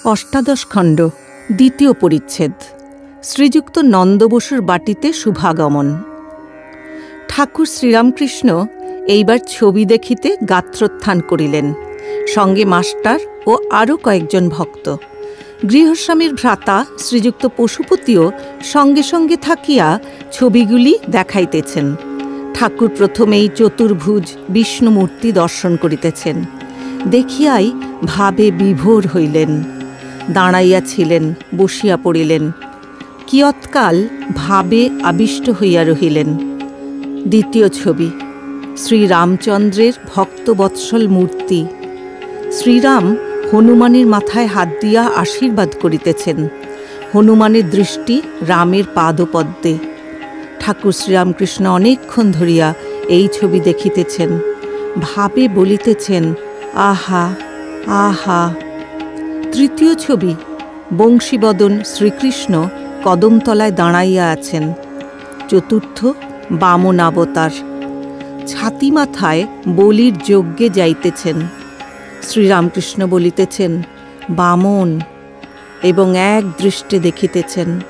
অষ্টাদশ খণ্ড, দ্বিতীয় পরিচ্ছেদ। শ্রীযুক্ত নন্দ বসুর বাটিতে শুভাগমন। ঠাকুর শ্রীরামকৃষ্ণ এইবার ছবি দেখিতে গাত্রোত্থান করিলেন, সঙ্গে মাস্টার ও আরও কয়েকজন ভক্ত। গৃহস্বামীর ভ্রাতা শ্রীযুক্ত পশুপতিও সঙ্গে সঙ্গে থাকিয়া ছবিগুলি দেখাইতেছেন। ঠাকুর প্রথমেই চতুর্ভুজ বিষ্ণুমূর্তি দর্শন করিতেছেন। দেখিয়াই ভাবে বিভোর হইলেন। দাঁড়াইয়া ছিলেন, বসিয়া পড়িলেন। কিয়ৎকাল ভাবে আবিষ্ট হইয়া রহিলেন। দ্বিতীয় ছবি, শ্রীরামচন্দ্রের ভক্তবৎসল মূর্তি। শ্রীরাম হনুমানের মাথায় হাত দিয়া আশীর্বাদ করিতেছেন। হনুমানের দৃষ্টি রামের পাদপদ্মে। ঠাকুর শ্রীরামকৃষ্ণ অনেকক্ষণ ধরিয়া এই ছবি দেখিতেছেন। ভাবে বলিতেছেন, আহা আহা। তৃতীয় ছবি, বংশীবদন শ্রীকৃষ্ণ কদমতলায় দাঁড়াইয়া আছেন। চতুর্থ, বামনাবতার, ছাতি মাথায় বলির যজ্ঞে যাইতেছেন। শ্রীরামকৃষ্ণ বলিতেছেন, বামন, এবং এক দৃষ্টে দেখিতেছেন।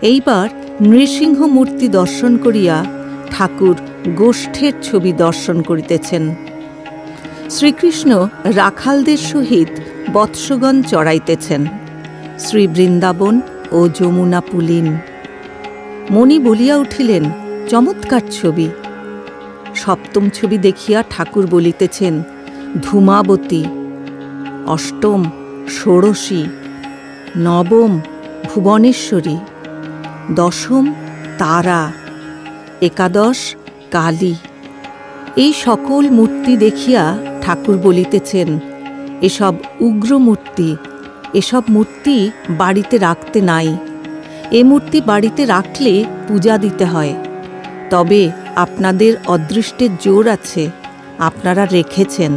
এইবার নৃসিংহ মূর্তি দর্শন করিয়া ঠাকুর গোষ্ঠের ছবি দর্শন করিতেছেন। শ্রীকৃষ্ণ রাখালদের সহিত বৎসগণ চড়াইতেছেন। শ্রী বৃন্দাবন ও যমুনা পুলিন। মণি বলিয়া উঠিলেন, চমৎকার ছবি। সপ্তম ছবি দেখিয়া ঠাকুর বলিতেছেন, ধূমাবতী। অষ্টম, ষোড়শী। নবম, ভুবনেশ্বরী। দশম, তারা। একাদশ, কালী। এই সকল মূর্তি দেখিয়া ঠাকুর বলিতেছেন, এসব উগ্র মূর্তি, এসব মূর্তি বাড়িতে রাখতে নাই। এ মূর্তি বাড়িতে রাখলে পূজা দিতে হয়। তবে আপনাদের অদৃষ্টের জোর আছে, আপনারা রেখেছেন।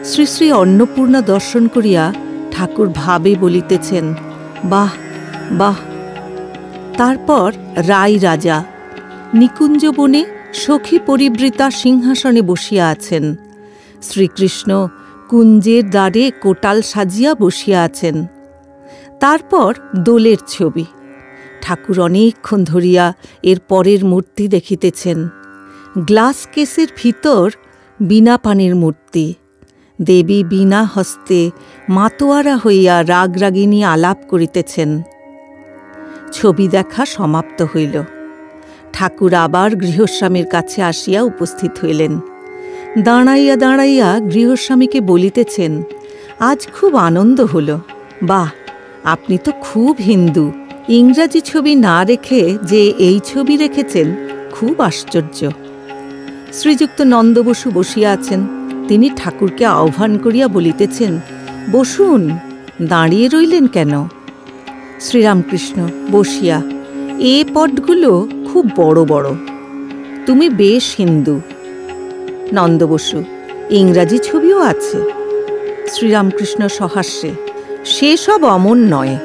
শ্রী শ্রী অন্নপূর্ণা দর্শন করিয়া ঠাকুর ভাবে বলিতেছেন, বাহ বাহ। তারপর রাই রাজা নিকুঞ্জবনে সখী পরিবৃতা সিংহাসনে বসিয়া আছেন। শ্রীকৃষ্ণ কুঞ্জের দ্বারে কোটাল সাজিয়া বসিয়া আছেন। তারপর দোলের ছবি। ঠাকুর অনেকক্ষণ ধরিয়া এর পরের মূর্তি দেখিতেছেন। গ্লাস কেসের ভিতর বীণাপাণির মূর্তি। দেবী বীণা হস্তে মাতোয়ারা হইয়া রাগরাগিনী আলাপ করিতেছেন। ছবি দেখা সমাপ্ত হইল। ঠাকুর আবার গৃহস্বামীর কাছে আসিয়া উপস্থিত হইলেন। দাঁড়াইয়া দাঁড়াইয়া গৃহস্বামীকে বলিতেছেন, আজ খুব আনন্দ হল। বাহ, আপনি তো খুব হিন্দু। ইংরাজি ছবি না রেখে যে এই ছবি রেখেছেন, খুব আশ্চর্য। শ্রীযুক্ত নন্দ বসু বসিয়া আছেন। তিনি ঠাকুরকে আহ্বান করিয়া বলিতেছেন, বসুন, দাঁড়িয়ে রইলেন কেন? শ্রীরামকৃষ্ণ বসিয়া, এ পটগুলো খুব বড় বড়। তুমি বেশ হিন্দু। নন্দ বসু, ইংরাজি ছবিও আছে। শ্রীরামকৃষ্ণ সহাস্যে, সেসব অমন নয়।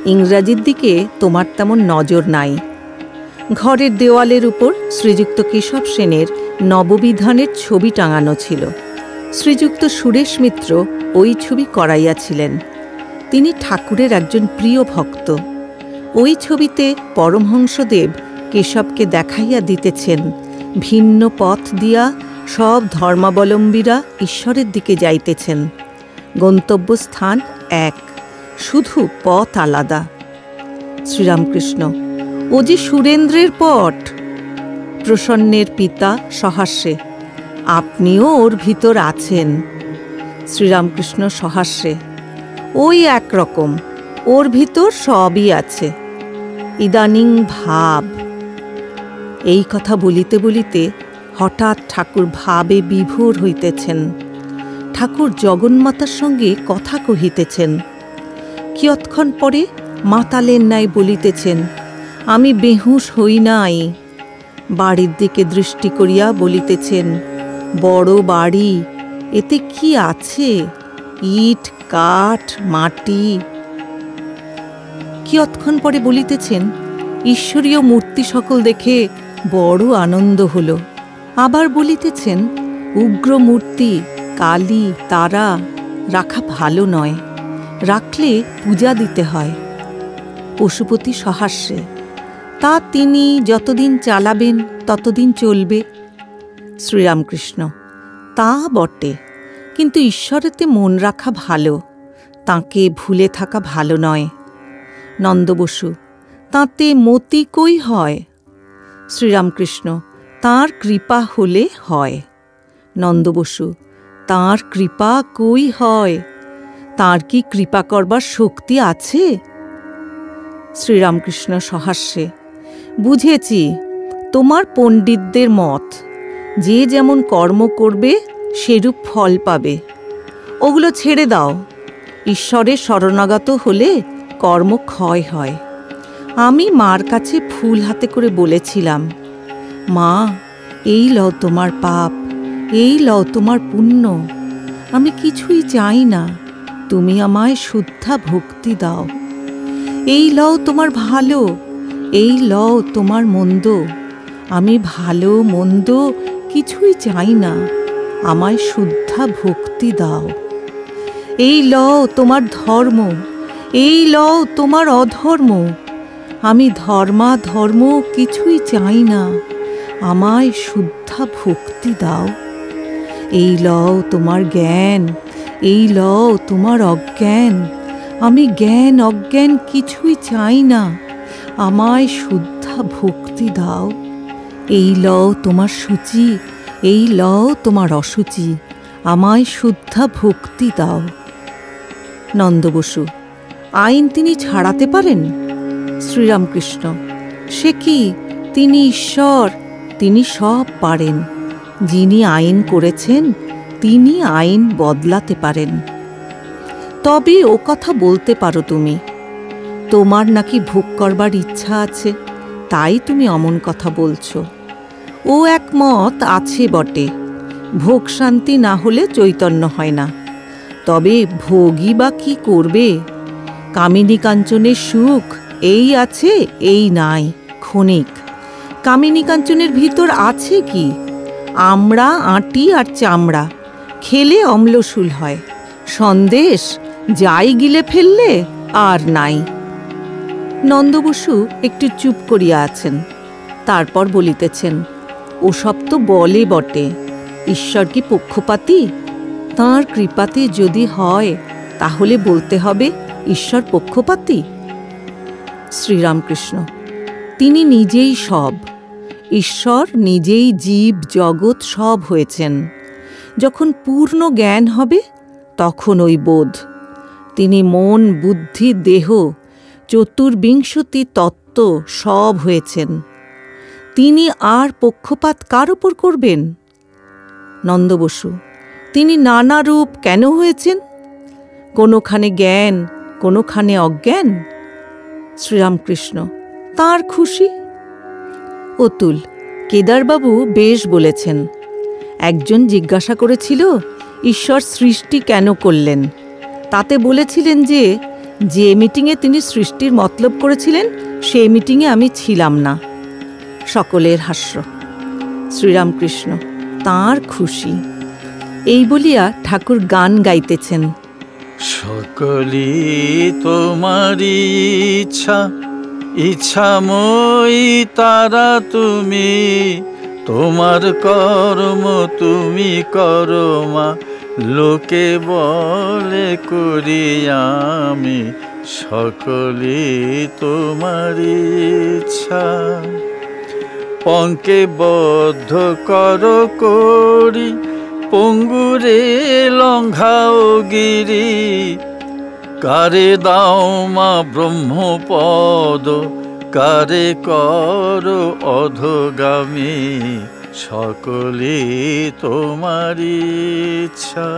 ইংরাজির দিকে তোমার তেমন নজর নাই। ঘরের দেওয়ালের উপর শ্রীযুক্ত কেশব সেনের নববিধানের ছবি টাঙানো ছিল। শ্রীযুক্ত সুরেশ মিত্র ওই ছবি করাইয়াছিলেন। তিনি ঠাকুরের একজন প্রিয় ভক্ত। ওই ছবিতে পরমহংসদেব কেশবকে দেখাইয়া দিতেছেন, ভিন্ন পথ দিয়া সব ধর্মাবলম্বীরা ঈশ্বরের দিকে যাইতেছেন। গন্তব্যস্থান এক, শুধু পথ আলাদা। শ্রীরামকৃষ্ণ, ও যে সুরেন্দ্রের পট। প্রসন্নের পিতা সহাস্যে, আপনিও ওর ভিতর আছেন। শ্রীরামকৃষ্ণ সহাস্যে, ওই একরকম, ওর ভিতর সবই আছে। ইদানিং ভাব। এই কথা বলিতে বলিতে হঠাৎ ঠাকুর ভাবে বিভোর হইতেছেন। ঠাকুর জগন্মাতার সঙ্গে কথা কহিতেছেন। কিয়ৎক্ষণ পরে মাতালের ন্যায় বলিতেছেন, আমি বেহুশ হই নাই। বাড়ির দিকে দৃষ্টি করিয়া বলিতেছেন, বড় বাড়ি, এতে কি আছে? ইট, কাঠ, মাটি। কিয়ৎক্ষণ পরে বলিতেছেন, ঈশ্বরীয় মূর্তি সকল দেখে বড় আনন্দ হল। আবার বলিতেছেন, উগ্র মূর্তি, কালী, তারা রাখা ভালো নয়। রাখলে পূজা দিতে হয়। পশুপতি সহাস্যে, তা তিনি যতদিন চালাবেন ততদিন চলবে। শ্রীরামকৃষ্ণ, তা বটে, কিন্তু ঈশ্বরেতে মন রাখা ভালো, তাঁকে ভুলে থাকা ভালো নয়। নন্দবসু, তাতে মতি কই হয়? শ্রীরামকৃষ্ণ, তাঁর কৃপা হলে হয়। নন্দবসু, তাঁর কৃপা কই হয়? তাঁর কি কৃপা করবার শক্তি আছে? শ্রীরামকৃষ্ণ সহাস্যে, বুঝেছি, তোমার পণ্ডিতদের মত, যে যেমন কর্ম করবে সেরূপ ফল পাবে। ওগুলো ছেড়ে দাও। ঈশ্বরের শরণাগত হলে কর্ম ক্ষয় হয়। আমি মার কাছে ফুল হাতে করে বলেছিলাম, মা, এই লও তোমার পাপ, এই লও তোমার পুণ্য। আমি কিছুই চাই না, তুমি আমায় শুদ্ধা ভক্তি দাও। এই লও তোমার ভালো, এই লও তোমার মন্দ। আমি ভালো মন্দ কিছুই চাই না, আমায় শুদ্ধা ভক্তি দাও। এই লও তোমার ধর্ম, এই লও তোমার অধর্ম। আমি ধর্মাধর্ম কিছুই চাই না, আমায় শুদ্ধা ভক্তি দাও। এই লও তোমার জ্ঞান, এই লও তোমার অজ্ঞান। আমি জ্ঞান অজ্ঞান কিছুই চাই না, আমায় শুদ্ধা ভক্তি দাও। এই লও তোমার সূচি, এই লও তোমার অসুচি। আমায় শুদ্ধা ভক্তি দাও। নন্দবসু, আইন তিনি ছাড়াতে পারেন? শ্রীরামকৃষ্ণ, সে কি, তিনি ঈশ্বর, তিনি সব পারেন। যিনি আইন করেছেন তিনি আইন বদলাতে পারেন। তবে ও কথা বলতে পারো তুমি। তোমার নাকি ভোগ করবার ইচ্ছা আছে, তাই তুমি অমন কথা বলছো। ও একমত আছে বটে, ভোগ শান্তি না হলে চৈতন্য হয় না। তবে ভোগই বা কি করবে? কামিনী কাঞ্চনের সুখ এই আছে এই নাই, ক্ষণিক। কামিনী কাঞ্চনের ভিতর আছে কি? আমড়া, আঁটি আর চামড়া, খেলে অম্লশূল হয়। সন্দেশ যাই গিলে ফেললে আর নাই। নন্দবসু একটু চুপ করিয়া আছেন, তারপর বলিতেছেন, ওসব তো বলে বটে, ঈশ্বর কি পক্ষপাতী? তাঁর কৃপাতে যদি হয় তাহলে বলতে হবে ঈশ্বর পক্ষপাতী? শ্রীরামকৃষ্ণ, তিনি নিজেই সব। ঈশ্বর নিজেই জীব জগৎ সব হয়েছেন। যখন পূর্ণ জ্ঞান হবে তখন ওই বোধ। তিনি মন, বুদ্ধি, দেহ, চতুর্বিংশতি তত্ত্ব সব হয়েছেন। তিনি আর পক্ষপাত কার ওপর করবেন? নন্দবসু, তিনি নানা রূপ কেন হয়েছেন? কোনোখানে জ্ঞান, কোনোখানে অজ্ঞান। শ্রীরামকৃষ্ণ, তাঁর খুশি। অতুল, কেদারবাবু বেশ বলেছেন। একজন জিজ্ঞাসা করেছিল ঈশ্বর সৃষ্টি কেন করলেন। তাতে বলেছিলেন যে মিটিংয়ে তিনি সৃষ্টির মতলব করেছিলেন সেই মিটিংয়ে আমি ছিলাম না। সকলের হাস্য। শ্রীরামকৃষ্ণ, তাঁর খুশি। এই বলিয়া ঠাকুর গান গাইতেছেন। সকলি তোমারি ইচ্ছা, ইচ্ছাময়ী তারা তুমি। তোমার কর্ম তুমি করো মা, লোকে বলে করি আমি। সকলি তোমারি ইচ্ছা। পঙ্কে বদ্ধ করো করি, পঙ্গুরে লঙ্ঘাও গিরি। কারে দাও মা ব্রহ্মপদ, কারে করো অধগামী। সকলে তোমারি ইচ্ছা।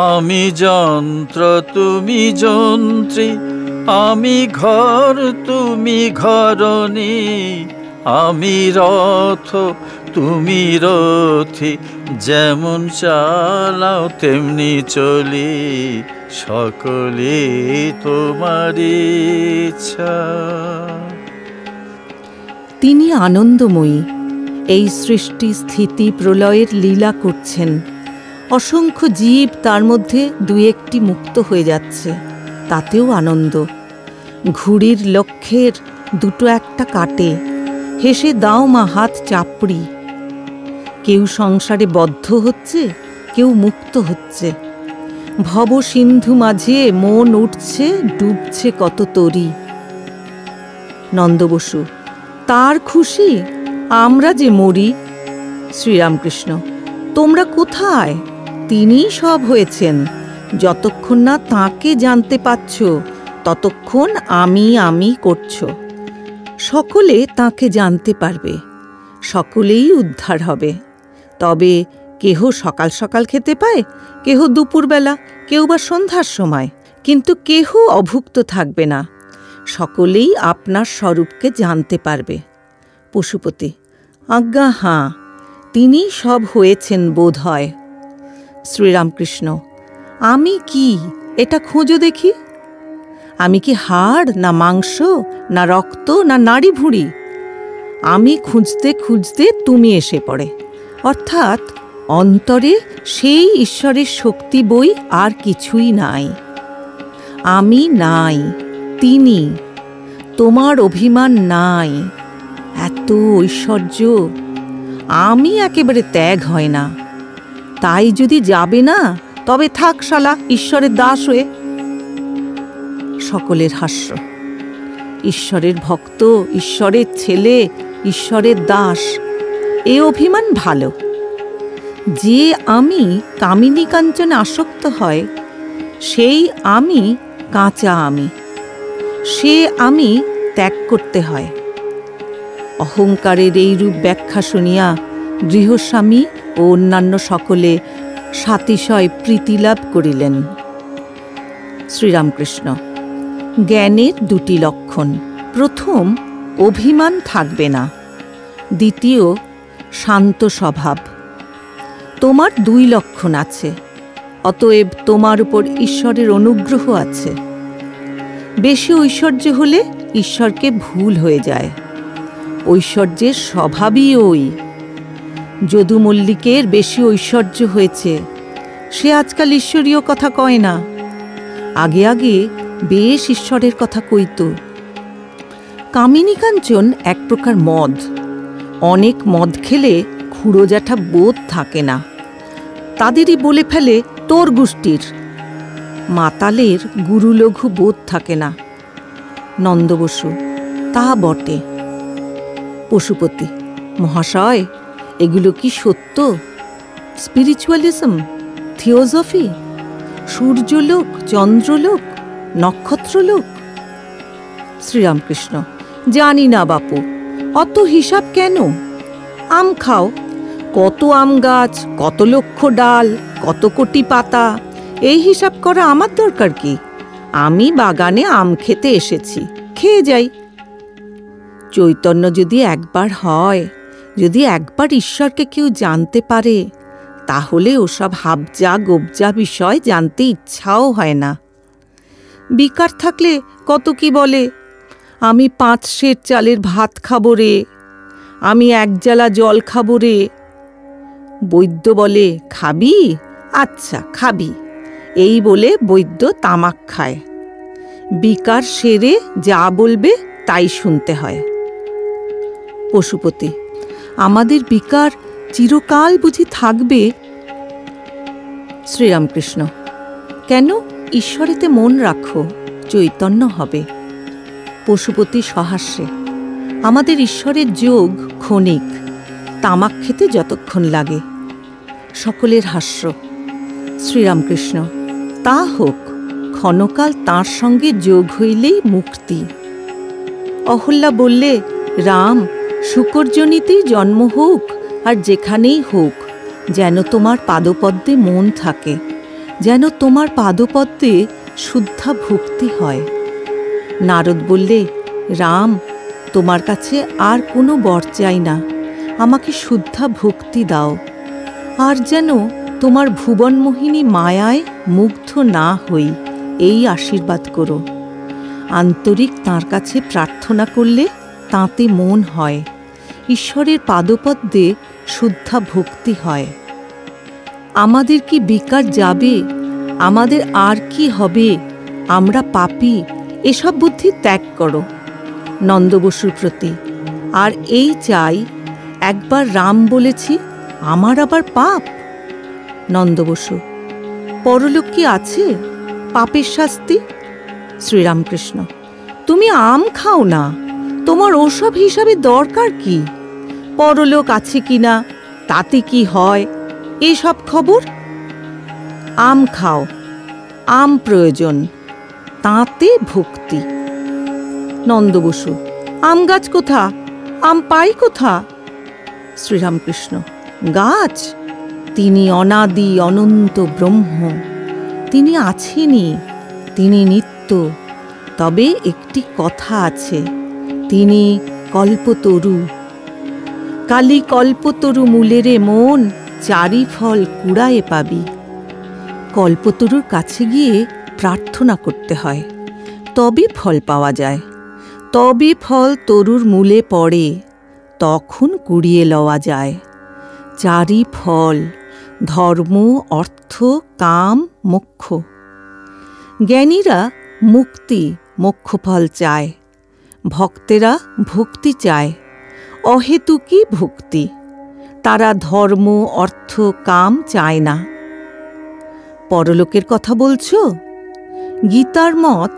আমি যন্ত্র তুমি যন্ত্রী, আমি ঘর তুমি ঘরণী। আমি রথ তুমি রথী, যেমন চালাও তেমনি চলি। সকলে তোমারি ইচ্ছা। তিনি আনন্দময়ী, এই সৃষ্টি স্থিতি প্রলয়ের লীলা করছেন। অসংখ্য জীব তার মধ্যে দুই একটি মুক্ত হয়ে যাচ্ছে, তাতেও আনন্দ। ঘুড়ির লক্ষ্যের দুটো একটা কাটে, হেসে দাও মা হাত চাপড়ি। কেউ সংসারে বদ্ধ হচ্ছে, কেউ মুক্ত হচ্ছে। ভব সিন্ধু মাঝে মন উঠছে, ডুবছে কত তরি। নন্দ বসু: তার খুশি, আমরা যে মরি। শ্রীরামকৃষ্ণ: তোমরা কোথায়? তিনিই সব হয়েছেন। যতক্ষণ না তাঁকে জানতে পারছ, ততক্ষণ আমি আমি করছ। সকলে তাঁকে জানতে পারবে, সকলেই উদ্ধার হবে। তবে কেহ সকাল সকাল খেতে পায়, কেহ দুপুরবেলা, কেউ বা সন্ধ্যার সময়, কিন্তু কেহ অভুক্ত থাকবে না। সকলেই আপনার স্বরূপকে জানতে পারবে। পশুপতি: আজ্ঞা হাঁ, তিনি সব হয়েছেন বোধ হয়। শ্রীরামকৃষ্ণ: আমি কি, এটা খোঁজো দেখি। আমি কি হাড়, না মাংস, না রক্ত, না নাড়ি ভুঁড়ি? আমি খুঁজতে খুঁজতে তুমি এসে পড়ে, অর্থাৎ অন্তরে সেই ঈশ্বরের শক্তি বই আর কিছুই নাই। আমি নাই, তিনি। তোমার অভিমান নাই, এত ঐশ্বর্য। আমি একেবারে ত্যাগ হয় না। তাই যদি যাবে না, তবে থাক শালা ঈশ্বরের দাস হয়ে। সকলের হাস্য। ঈশ্বরের ভক্ত, ঈশ্বরের ছেলে, ঈশ্বরের দাস, এ অভিমান ভালো। যে আমি কামিনী কাঞ্চনে আসক্ত হয়, সেই আমি কাঁচা আমি, সে আমি ত্যাগ করতে হয়। অহংকারের এই রূপ ব্যাখ্যা শুনিয়া গৃহস্বামী ও অন্যান্য সকলে সাতিশয় প্রীতিলাভ করিলেন। শ্রীরামকৃষ্ণ: জ্ঞানের দুটি লক্ষণ। প্রথম, অভিমান থাকবে না। দ্বিতীয়, শান্ত স্বভাব। তোমার দুই লক্ষণ আছে, অতএব তোমার উপর ঈশ্বরের অনুগ্রহ আছে। বেশি ঐশ্বর্য হলে ঈশ্বরকে ভুল হয়ে যায়। ঐশ্বর্যের স্বভাবই ওই। যদু মল্লিকের বেশি ঐশ্বর্য হয়েছে, সে আজকাল ঈশ্বরীয় কথা কয় না। আগে আগে বেশ ঈশ্বরের কথা কইত। কামিনী কাঞ্চন এক প্রকার মদ। অনেক মদ খেলে খুড়ো জ্যাঠা বোধ থাকে না, তাদেরই বলে ফেলে তোর গোষ্ঠীর। মাতালের গুরুলঘু বোধ থাকে না। নন্দ বসু: তা বটে। পশুপতি: মহাশয়, এগুলো কি সত্য? স্পিরিচুয়ালিজম, থিওসফি, সূর্যলোক, চন্দ্রলোক, নক্ষত্রলোক? শ্রীরামকৃষ্ণ: জানি না বাপু, অত হিসাব কেন? আম খাও, কত আম গাছ, কত লক্ষ ডাল, কত কোটি পাতা, এই হিসাব করা আমার দরকার কি? আমি বাগানে আম খেতে এসেছি, খেয়ে যাই। চৈতন্য যদি একবার হয়, যদি একবার ঈশ্বরকে কেউ জানতে পারে, তাহলে ওসব হাবজা গোবজা বিষয় জানতে ইচ্ছাও হয় না। বিকার থাকলে কত কি বলে, আমি 5 সের চালের ভাত খাবো রে, আমি 1 জালা জল খাবো রে। বৈদ্য বলে খাবি? আচ্ছা খাবি, এই বলে বৈদ্য তামাক খায়। বিকার সেরে যা বলবে তাই শুনতে হয়। পশুপতি: আমাদের বিকার চিরকাল বুঝি থাকবে? শ্রীরামকৃষ্ণ: কেন? ঈশ্বরেতে মন রাখো, চৈতন্য হবে। পশুপতি সহাস্যে: আমাদের ঈশ্বরের যোগ ক্ষণিক, তামাক খেতে যতক্ষণ লাগে। সকলের হাস্য। শ্রীরামকৃষ্ণ: তা হোক, ক্ষণকাল তাঁর সঙ্গে যোগ হইলেই মুক্তি। অহল্যা বললে, রাম, শুকরজনিতেই জন্ম হোক আর যেখানেই হোক, যেন তোমার পাদপদ্মে মন থাকে, যেন তোমার পাদপদ্মে শুদ্ধা ভক্তি হয়। নারদ বললে, রাম, তোমার কাছে আর কোনো বর চাই না, আমাকে শুদ্ধা ভক্তি দাও। আর যেন তোমার ভুবনমোহিনী মায়ায় মুগ্ধ না হই, এই আশীর্বাদ করো। আন্তরিক তাঁর কাছে প্রার্থনা করলে তাঁতে মন হয়, ঈশ্বরের পাদপদ্মে শুদ্ধা ভক্তি হয়। আমাদের কি বিকার যাবে, আমাদের আর কি হবে, আমরা পাপী, এসব বুদ্ধি ত্যাগ করো নন্দবসুর প্রতি। আর এই চাই, একবার রাম বলেছি, আমার আবার পাপ। নন্দবসু: পরলোক কি আছে, পাপের শাস্তি? শ্রীরামকৃষ্ণ: তুমি আম খাও না, তোমার ওসব হিসাবে দরকার কি? পরলোক আছে কিনা, তাতে কি হয়, এসব খবর? আম খাও, আম প্রয়োজন, তাতে ভক্তি। নন্দবসু: আম গাছ কোথা, আম পাই কোথা? শ্রীরামকৃষ্ণ: গাছ? তিনি অনাদি অনন্ত ব্রহ্ম, তিনি আছেনই, তিনি নিত্য। তবে একটি কথা আছে, তিনি কল্পতরু। কালি কল্পতরু মূলেরে মন, চারি ফল কুড়ায়ে পাবি। কল্পতরুর কাছে গিয়ে প্রার্থনা করতে হয়, তবে ফল পাওয়া যায়। তবে ফল তরুর মূলে পড়ে, তখন কুড়িয়ে লওয়া যায়। চারি ফল, ধর্ম, অর্থ, কাম, মোক্ষ। জ্ঞানীরা মুক্তি, মোক্ষফল চায়, ভক্তেরা ভক্তি চায়, অহেতুকী ভক্তি। তারা ধর্ম, অর্থ, কাম চায় না। পরলোকের কথা বলছো? গীতার মত,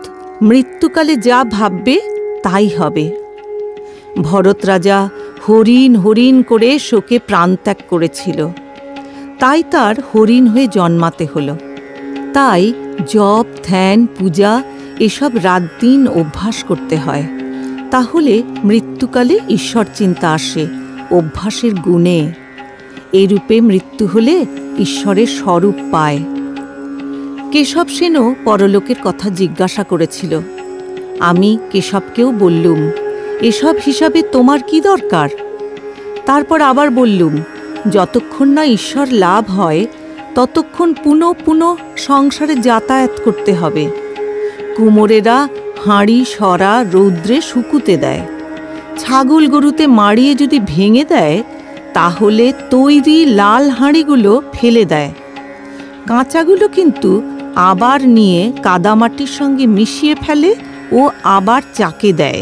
মৃত্যুকালে যা ভাববে তাই হবে। ভরত রাজা হরিণ হরিণ করে শোকে প্রাণত্যাগ করেছিল, তাই তার হরিণ হয়ে জন্মাতে হলো। তাই জপ, ধ্যান, পূজা এসব রাত দিন অভ্যাস করতে হয়। তাহলে মৃত্যুকালে ঈশ্বর চিন্তা আসে অভ্যাসের গুণে। এরূপে মৃত্যু হলে ঈশ্বরের স্বরূপ পায়। কেশব সেনও পরলোকের কথা জিজ্ঞাসা করেছিল। আমি কেশবকেও বললুম, এসব হিসাবে তোমার কি দরকার? তারপর আবার বললুম, যতক্ষণ না ঈশ্বর লাভ হয় ততক্ষণ পুনঃ পুনঃ সংসারে যাতায়াত করতে হবে। কুমোরেরা হাঁড়ি সরা রৌদ্রে শুকুতে দেয়, ছাগল গরুতে মাড়িয়ে যদি ভেঙে দেয়, তাহলে তৈরি লাল হাঁড়িগুলো ফেলে দেয়। কাঁচাগুলো কিন্তু আবার নিয়ে কাদামাটির সঙ্গে মিশিয়ে ফেলে ও আবার চাকে দেয়।